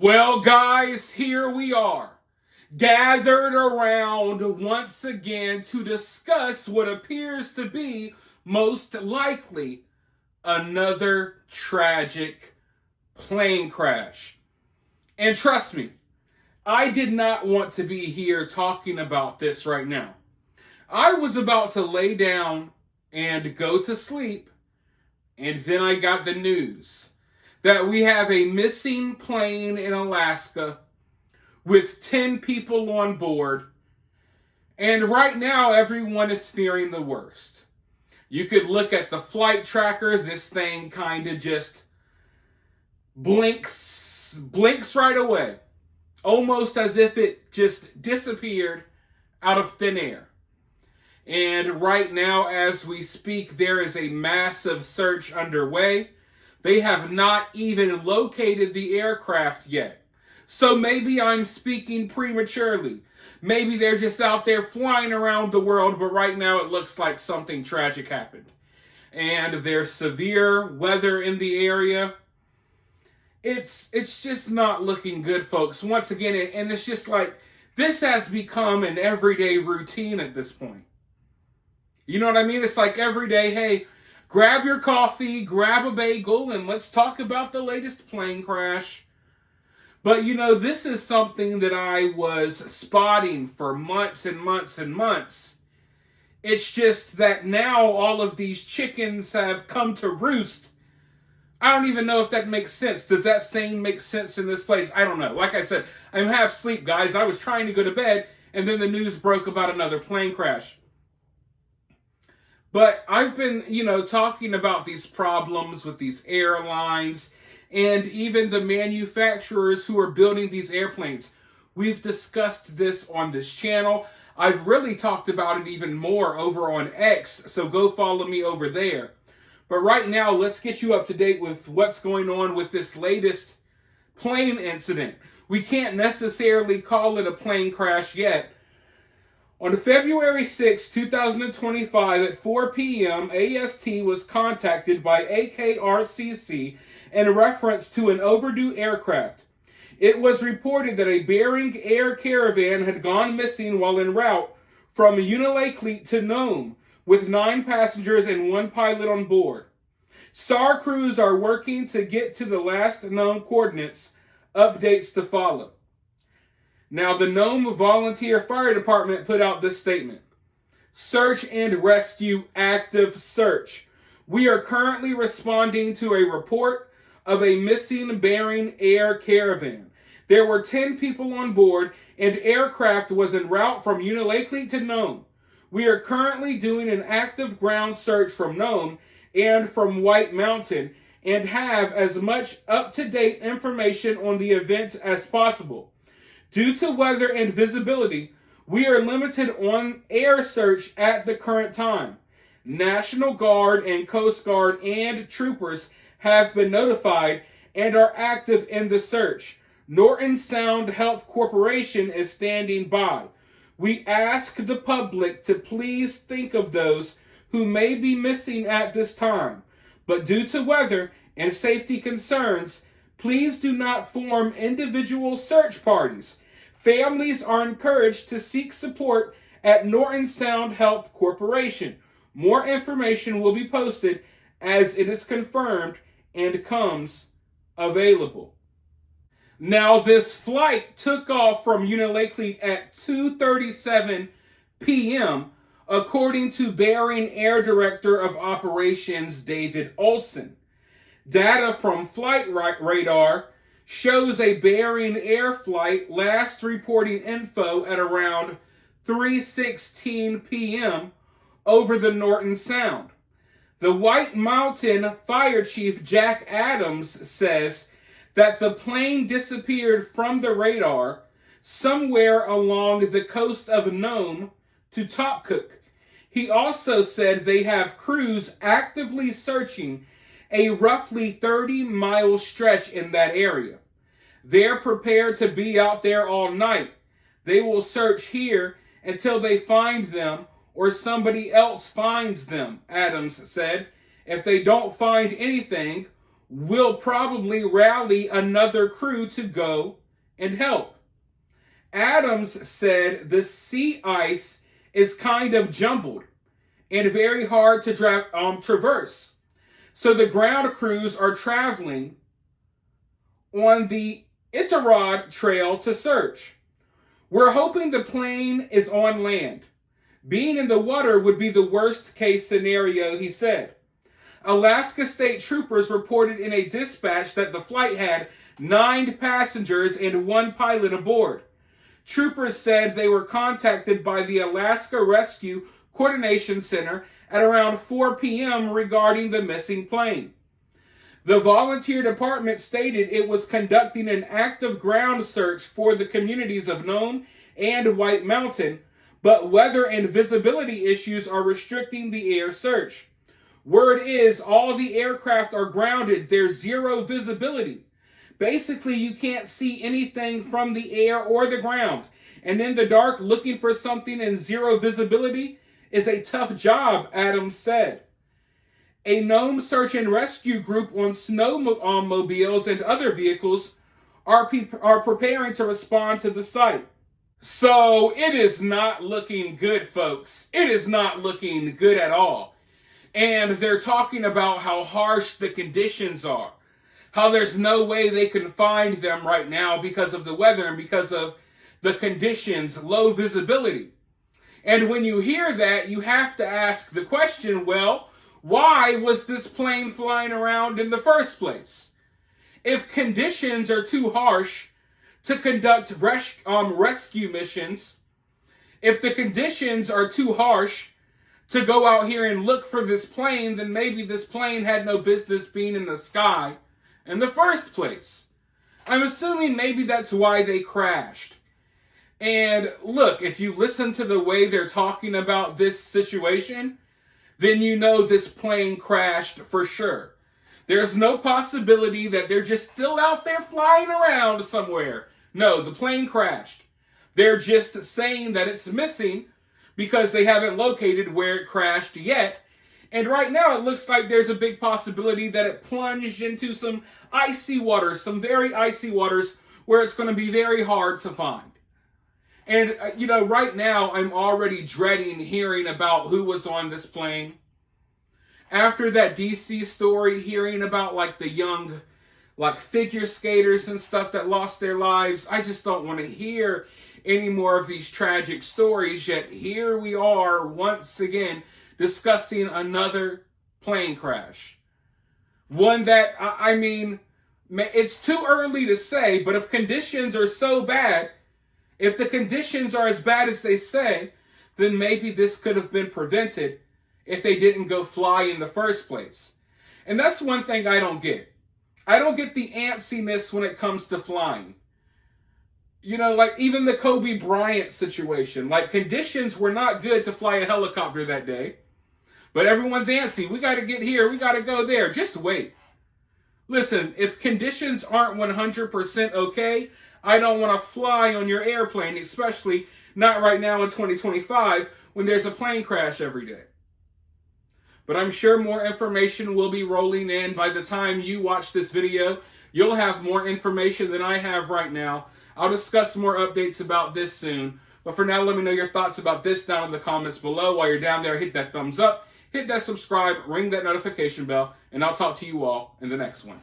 Well, guys, here we are, gathered around once again to discuss what appears to be most likely another tragic plane crash. And trust me, I did not want to be here talking about this right now. I was about to lay down and go to sleep, and then I got the news that we have a missing plane in Alaska with 10 people on board. And right now, everyone is fearing the worst. You could look at the flight tracker. This thing kind of just blinks right away. Almost as if it just disappeared out of thin air. And right now, as we speak, there is a massive search underway. They have not even located the aircraft yet. So maybe I'm speaking prematurely. Maybe they're just out there flying around the world, but right now it looks like something tragic happened. And there's severe weather in the area. It's just not looking good, folks. Once again, and it's just like, this has become an everyday routine at this point. You know what I mean? It's like every day, hey, grab your coffee, grab a bagel, and let's talk about the latest plane crash. But you know, this is something that I was spotting for months and months and months. It's just that now all of these chickens have come to roost. I don't even know if that makes sense. Does that saying make sense in this place? I don't know. Like I said, I'm half asleep, guys. I was trying to go to bed, and then the news broke about another plane crash. But I've been, talking about these problems with these airlines and even the manufacturers who are building these airplanes. We've discussed this on this channel. I've really talked about it even more over on X, so go follow me over there. But right now, let's get you up to date with what's going on with this latest plane incident. We can't necessarily call it a plane crash yet. On February 6, 2025 at 4 p.m., AST was contacted by AKRCC in reference to an overdue aircraft. It was reported that a Bering Air Caravan had gone missing while en route from Unalakleet to Nome, with 9 passengers and 1 pilot on board. SAR crews are working to get to the last known coordinates. Updates to follow. Now, the Nome Volunteer Fire Department put out this statement. Search and rescue, active search. We are currently responding to a report of a missing Bering Air Caravan. There were 10 people on board, and aircraft was en route from Unalakleet to Nome. We are currently doing an active ground search from Nome and from White Mountain, and have as much up-to-date information on the events as possible. Due to weather and visibility, we are limited on air search at the current time. National Guard and Coast Guard and troopers have been notified and are active in the search. Norton Sound Health Corporation is standing by. We ask the public to please think of those who may be missing at this time, but due to weather and safety concerns, please do not form individual search parties. Families are encouraged to seek support at Norton Sound Health Corporation. More information will be posted as it is confirmed and comes available. Now, this flight took off from Unalakleet at 2:37 p.m., according to Bering Air Director of Operations David Olson. Data from flight radar shows a Bering Air flight last reporting info at around 3:16 p.m. over the Norton Sound. The White Mountain Fire Chief Jack Adams says that the plane disappeared from the radar somewhere along the coast of Nome to Topcook. He also said they have crews actively searching a roughly 30-mile stretch in that area. They're prepared to be out there all night. They will search here until they find them or somebody else finds them, Adams said. If they don't find anything, will probably rally another crew to go and help. Adams said the sea ice is kind of jumbled and very hard to traverse. So the ground crews are traveling on the Iditarod Trail to search. We're hoping the plane is on land. Being in the water would be the worst case scenario, he said. Alaska State Troopers reported in a dispatch that the flight had 9 passengers and 1 pilot aboard. Troopers said they were contacted by the Alaska Rescue Coordination Center at around 4 p.m. regarding the missing plane. The volunteer department stated it was conducting an active ground search for the communities of Nome and White Mountain, but weather and visibility issues are restricting the air search. Word is all the aircraft are grounded. There's zero visibility. Basically, you can't see anything from the air or the ground. And in the dark, looking for something in zero visibility is a tough job, Adams said. A Nome search and rescue group on snowmobiles and other vehicles are preparing to respond to the site. So it is not looking good, folks. It is not looking good at all. And they're talking about how harsh the conditions are, how there's no way they can find them right now because of the weather and because of the conditions, low visibility. And when you hear that, you have to ask the question, well, why was this plane flying around in the first place? If conditions are too harsh to conduct rescue missions, if the conditions are too harsh to go out here and look for this plane, then maybe this plane had no business being in the sky in the first place. I'm assuming maybe that's why they crashed. And look, if you listen to the way they're talking about this situation, then you know this plane crashed for sure. There's no possibility that they're just still out there flying around somewhere. No, the plane crashed. They're just saying that it's missing because they haven't located where it crashed yet. And right now it looks like there's a big possibility that it plunged into some icy waters, some very icy waters where it's going to be very hard to find. And, right now I'm already dreading hearing about who was on this plane. After that DC story, hearing about the young figure skaters and stuff that lost their lives, I just don't want to hear any more of these tragic stories. Yet here we are once again discussing another plane crash. One that, it's too early to say, but if conditions are so bad, if the conditions are as bad as they say, then maybe this could have been prevented if they didn't go fly in the first place. And that's one thing I don't get. I don't get the antsiness when it comes to flying. Even the Kobe Bryant situation. Conditions were not good to fly a helicopter that day. But everyone's antsy. We got to get here. We got to go there. Just wait. Listen, if conditions aren't 100% okay, I don't want to fly on your airplane, especially not right now in 2025 when there's a plane crash every day. But I'm sure more information will be rolling in. By the time you watch this video, you'll have more information than I have right now. I'll discuss more updates about this soon. But for now, let me know your thoughts about this down in the comments below. While you're down there, hit that thumbs up, hit that subscribe, ring that notification bell, and I'll talk to you all in the next one.